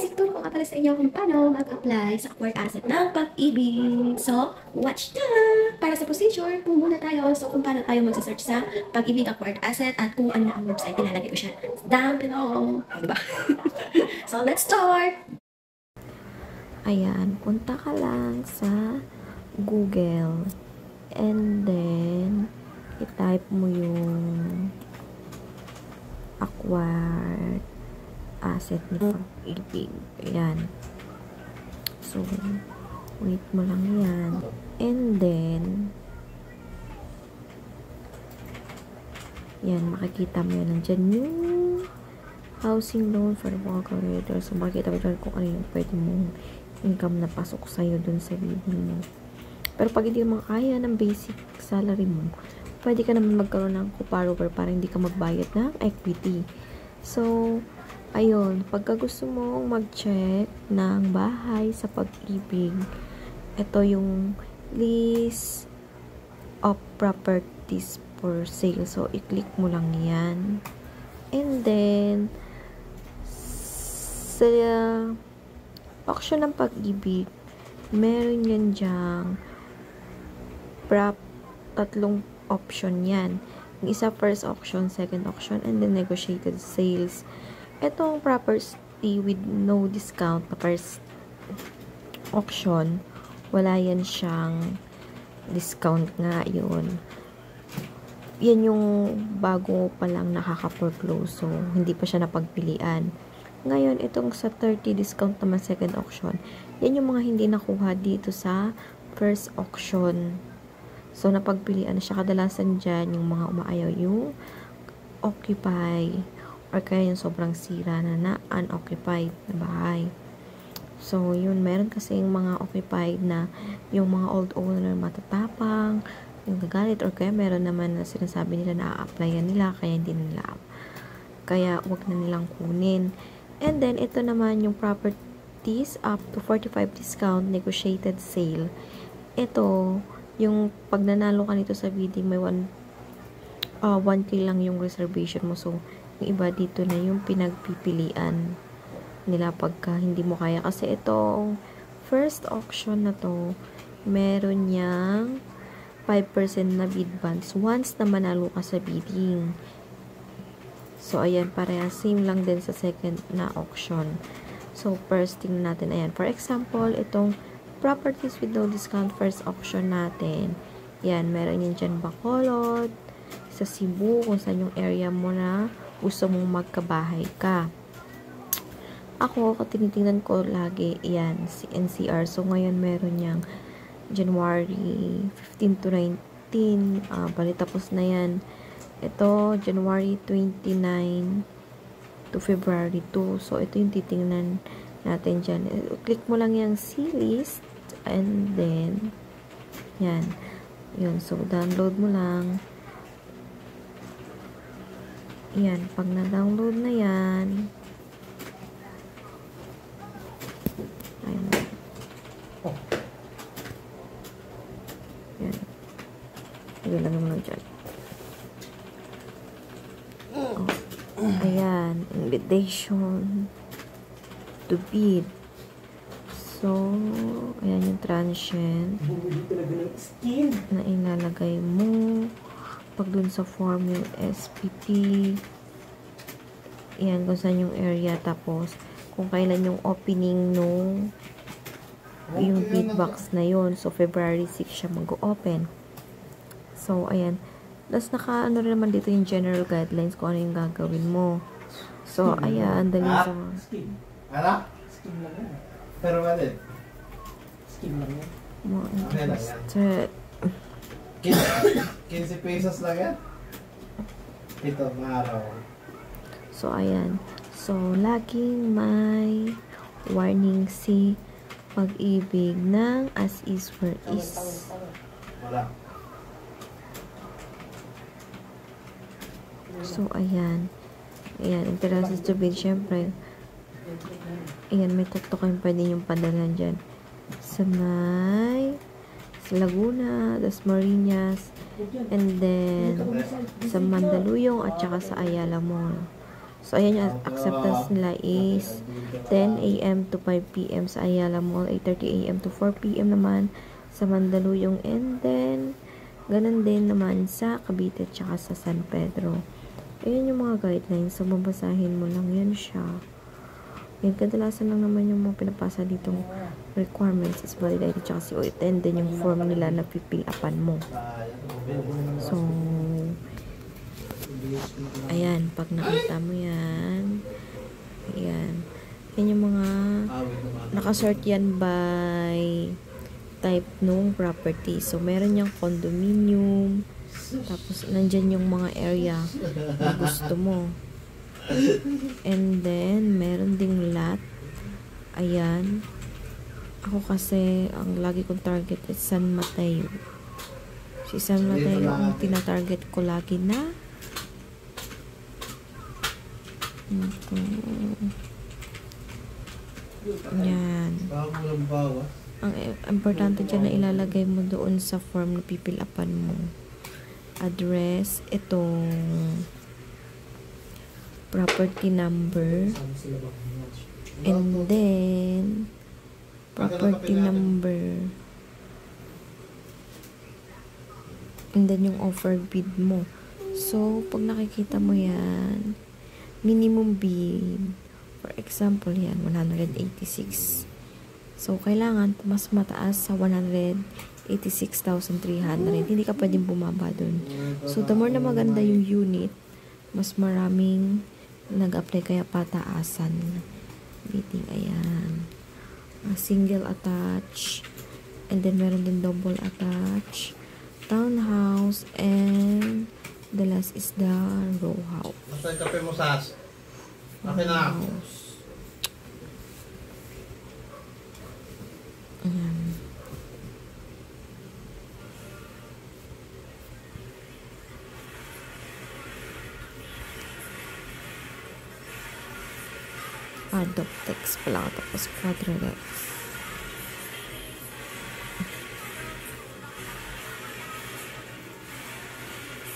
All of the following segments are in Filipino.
guys, ituturo ko nga pala sa inyo kung paano mag-apply sa acquired asset ng Pag-ibig. So, watch na! Para sa procedure, po muna tayo. So, kung paano tayo mag-search sa Pag-ibig acquired asset at kung ano na ang website, ilalagay ko siya down below. Diba? So, let's start! Ayan, punta ka lang sa Google and then i-type mo yung acquired asset ni Pag-ibig. Ayan. So, wait mo lang yan. And then, yan, makikita mo yan. Nandyan yung housing loan for the calculator. So, makikita mo dyan kung ano yung pwede mong income na pasok sa'yo dun sa bidding mo. Pero pag hindi mo kaya ng basic salary mo, pwede ka naman magkaroon ng co-borrower para hindi ka magbayad ng equity. So, ayun, pagka gusto mong mag-check ng bahay sa Pag-ibig, ito yung list of properties for sale. So, i-click mo lang yan. And then, sa auction ng Pag-ibig, meron yan dyang tatlong option yan. Yung isa, first auction, second auction, and then negotiated sales. Itong property with no discount na first auction, wala yan siyang discount nga yun. Yan yung bago pa lang nakaka-foreclose. So, hindi pa siya napagpilian. Ngayon, itong sa 30 discount naman second auction, yan yung mga hindi nakuha dito sa first auction. So, napagpilian na siya. Kadalasan dyan, yung mga umaayaw yung occupy or kaya yung sobrang sira na unoccupied na bahay. So, yun, meron kasi yung mga occupied na yung mga old owner matatapang, yung gagalit, or kaya meron naman na sinasabi nila na a-applyan nila, kaya hindi nila, kaya wag na nilang kunin. And then, ito naman yung properties up to 45 discount, negotiated sale. Ito, yung pag nanalo ka nito sa bidding, may 1K lang yung reservation mo. So, yung iba dito na yung pinagpipilian nila pagka hindi mo kaya. Kasi itong first auction na to, meron niyang 5% na bid bonds once na manalo ka sa bidding. So, ayan, pareha. Same lang din sa second na auction. So, first thing natin, ayan. For example, itong properties with no discount first auction natin. Yan, meron yun dyan Bacolod, sa Cebu, kung saan yung area mo na gusto mong magkabahay ka. Ako, tinitingnan ko lagi, yan, si NCR. So, ngayon meron niyang January 15 to 19. Bali, tapos na yan. Ito, January 29 to February 2. So, ito yung titingnan natin dyan. Click mo lang yung C-list. And then, yan. Yun. So, download mo lang. Yan. Pag na-download na yan, ayun. Yan. Ilagay mo lang dyan. Oh. Ayan. Invitation to bid. So, ayan yung transient na ilalagay mo. Pag dun sa form yung SPP, ayan kung saan yung area, tapos kung kailan yung opening no yung bid box na yun. So, February 6 siya mag-open. So, ayan. Tapos naka-ano rin naman dito yung general guidelines kung ano yung gagawin mo. So, ayan. Dali sa Ano? Skin lang yan. Pero ano? Skin lang yan. more interested. 15 pesos lang yan. Ito, maaraw. So, ayan. So, laging may warning si Pag-ibig ng as is where is. Wala. So, ayan. Ayan, interested to bid, syempre. Ayan, may tatlo kayong pwede yung padalan dyan. Sa Laguna, Dasmariñas, and then sa Mandaluyong at saka sa Ayala Mall. So, ayan yung acceptance nila is 10 a.m. to 5 p.m. sa Ayala Mall, 8:30 a.m. to 4 p.m. naman sa Mandaluyong, and then ganun din naman sa Cavite tsaka sa San Pedro. Ayan yung mga guidelines. So, babasahin mo lang yan siya. Yan, kadalasan lang naman yung mga pinapasa ditong requirements is valid ID tsaka COIT, and then yung form nila na pipill upan mo. So, ayan, pag nakita mo yan, ayan, yan yung mga nakasort yan by type nung property. So, meron yung condominium, tapos nandyan yung mga area na gusto mo. And then, meron ding lot. Ayan. Ako kasi, ang lagi kong target is San Mateo. Si San Mateo ang tinatarget ko lagi na. Ito. Yan. Ang importante dyan na ilalagay mo doon sa form na pipilapan mo. Address, itong property number, and then property number, and then yung offer bid mo. So, pag nakikita mo yan, minimum bid, for example yan, 186. So, kailangan mas mataas sa 186,300. Hindi ka pwedeng bumaba dun. So, the more na maganda yung unit, mas maraming nag-apply, kaya pataasan bidding. Ayan, single attach, and then meron din double attach, townhouse, and the last is the row house. Basta yung kape mo, Sas. Okay na. Ayan. Adoptex pala, tapos Quadrex.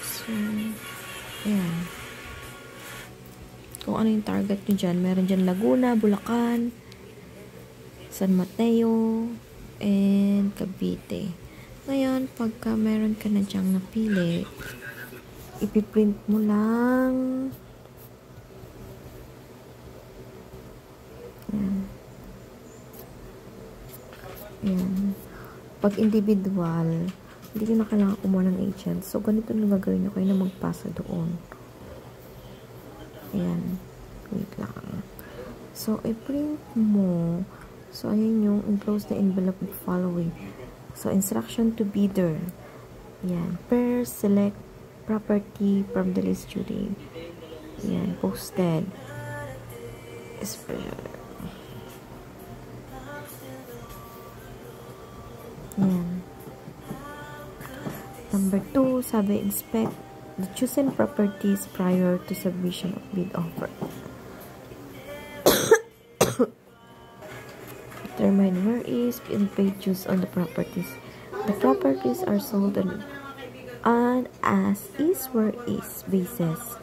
So, ayan. Kung ano yung target nyo dyan, meron dyan Laguna, Bulacan, San Mateo, and Cavite. Ngayon, pagka meron ka na dyang napili, ipiprint mo lang. Ayan. Pag individual, hindi ko na kailangan kumuha ng agent. So, ganito na gagawin nyo kayo na magpasa doon. Ayan. Wait lang. So, i-print mo. So, ayan yung enclose the envelope with following. So, instruction to bidder. Ayan. Per select property from the list due date. Ayan. Posted. Special. Ayan. Number 2, sabi, inspect the chosen properties prior to submission of bid offer. Determine where is and pay dues on the properties. The properties are sold on an as is where is basis,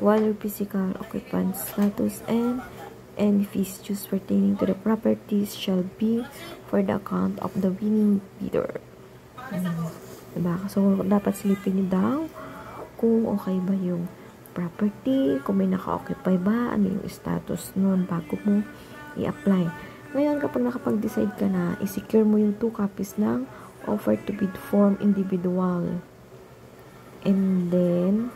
while your physical occupant status and any fees dues pertaining to the properties shall be for the account of the winning bidder. Diba? So, dapat silipin nyo daw kung okay ba yung property, kung may naka-occupy ba, ano yung status nun bago mo i-apply. Ngayon, kapag nakapag-decide ka na, i-secure mo yung 2 copies ng offer to bid form individual. And then,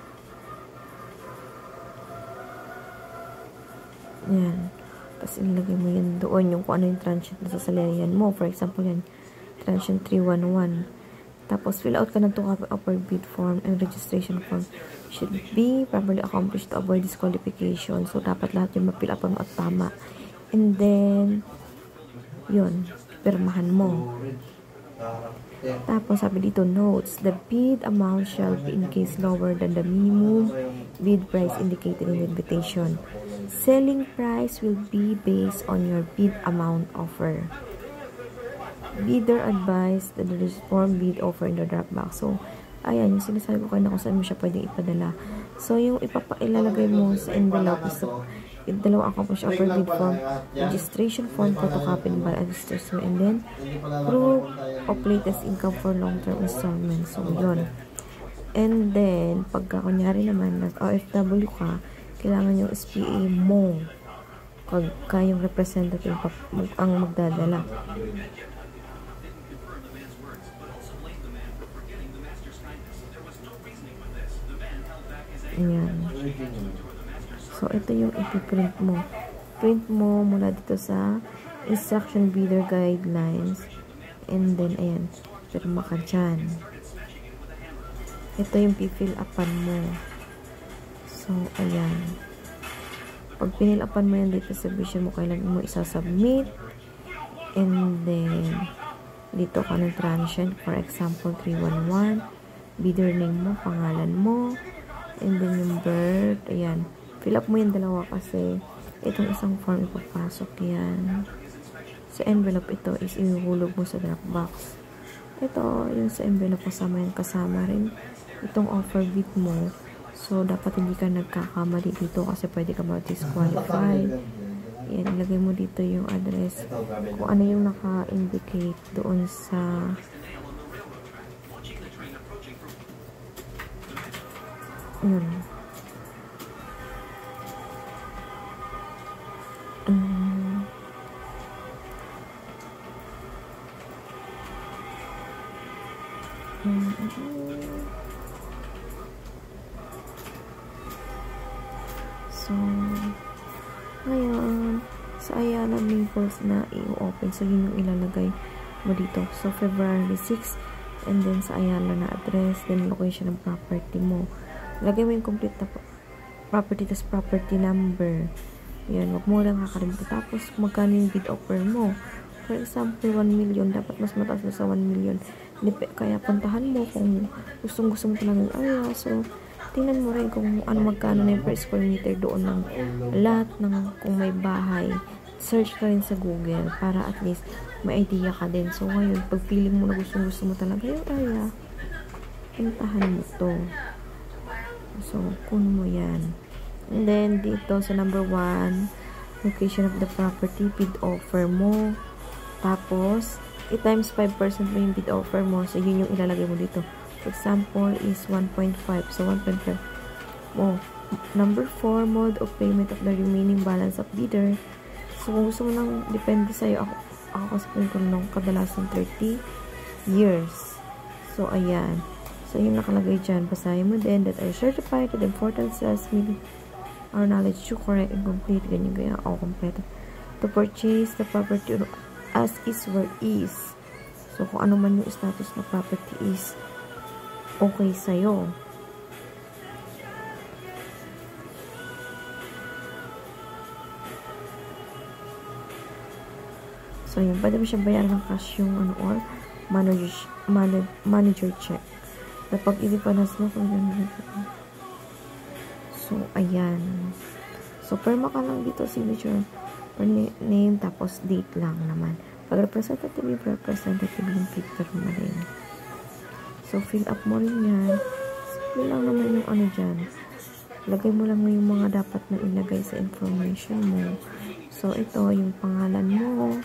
yan. Tapos, ilagay mo yun doon, yung kung ano yung transient na sasalayan mo. For example, yan, transient 311. Tapos, fill out ka ng 2 copy offer bid form and registration form should be properly accomplished to avoid disqualification. So, dapat lahat yung ma-fill up mo at tama. And then, yun, pirmahan mo. Tapos, sabi dito, notes, the bid amount shall be in case lower than the minimum bid price indicated in the invitation. Selling price will be based on your bid amount offer. Bidder advised that the form bid offer in the drop box. So, ayan, yung sinasabi ko kayo na kung saan mo siya pwedeng ipadala. So, yung ilalagay mo sa envelope is yung dalawang accomplish offer bid form, registration form, photocopy ng ballot registration, and then proof of latest income for long-term installment. So, yun. And then, pagka kunyari naman, OFW ka, kailangan yung SPA mo pagka yung representative ang magdadala. Ayan. So, ito yung ipiprint mo. Print mo mula dito sa instruction bidder guidelines. And then, ayan. Pirma ka dyan. Ito yung pifill upan mo. So, ayan. Pag pinil upan mo yan dito sa vision mo, kailangan mo isasubmit. And then, dito ka ng transient. For example, 311. Bidder name mo, pangalan mo. And then, yung birth. Ayan. Fill up mo yung dalawa kasi itong isang form ipapasok yan. Sa envelope ito is ihuhulog mo sa Dropbox. Ito, yung sa envelope kasama rin itong offer bid mo. So, dapat hindi ka nagkakamali dito kasi pwede ka ma-disqualify. Yan, ilagay mo dito yung address. Kung ano yung naka-indicate doon sa yun. So, ngayon, sa Ayala Naples na i-open. So, yun yung ilalagay mo dito. So, February 6, and then sa Ayala na address, then location ng property mo. Lagay mo yung complete na property, tas property number. Yan, wag mo lang kakalimutan. Tapos, magkano yung bid offer mo. For example, 1 million. Dapat mas mataas mo sa 1 million. Kaya puntahan mo kung gustong-gusto mo talagang area. So, tingnan mo rin kung ano magkano na yung per square meter doon ng lahat ng kung may bahay. Search ka rin sa Google para at least may idea ka din. So, ngayon, pag feeling mo na gustong-gusto mo talaga yung area, puntahan mo to. So, kun mo yan. And then, dito sa number 1, location of the property, bid offer mo. Tapos, i-times 5% mo yung bid offer mo. So, yun yung ilalagay mo dito. For example, is 1.5. So, 1.5 mo. Number 4, mode of payment of the remaining balance of bidder. So, kung gusto mo nang, depende sa'yo. Ako kasi ko nung kadalasan 30 years. So, ayan. So, yung nakalagay dyan. Basahin mo din that are certified to the important sales meeting our knowledge to correct and complete. Ganyan. O, kompleto. To purchase the property as is where is. So, kung ano man yung status na property is okay sa'yo. So, yun. Pwede mo siya bayaran ng cash yung ano or manager check. Kapag ilipanas mo kung gano'n. So, ayan. So, perma ka lang dito signature or name tapos date lang naman. Pag representative yung picture mo rin. So, fill up mo rin yan. Simple lang naman yung ano dyan. Lagay mo lang yung mga dapat na ilagay sa information mo. So, ito, yung pangalan mo,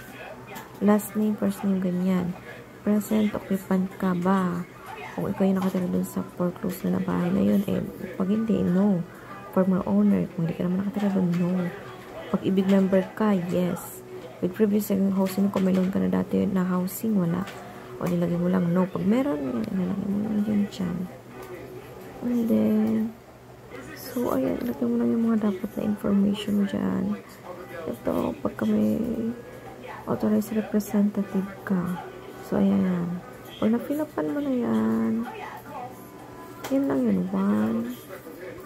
last name, first name, ganyan. Present occupant ka ba? Kung ikaw yung nakatira dun sa foreclosed na bahay na yun, eh, pag hindi, no. Former owner, kung hindi ka naman nakatira dun, no. Pag ibig member ka, yes. With previous housing, kung may loan ka na dati na housing, wala. O nilagay mo lang, no. Pag meron, nilagay mo lang yun dyan. And then, so, ayan, ilagay mo lang yung mga dapat na information mo dyan. Ito, pagka may authorized representative ka. So, ayan. Pag na-fill upan mo na yan, yan lang yun. 1,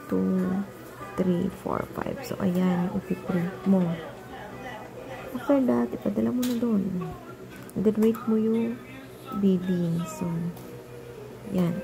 2, 3, 4, 5. So, ayan, yung ipiprint mo. After that, ipadala mo na doon. And then, wait mo yung bidding. So, yan.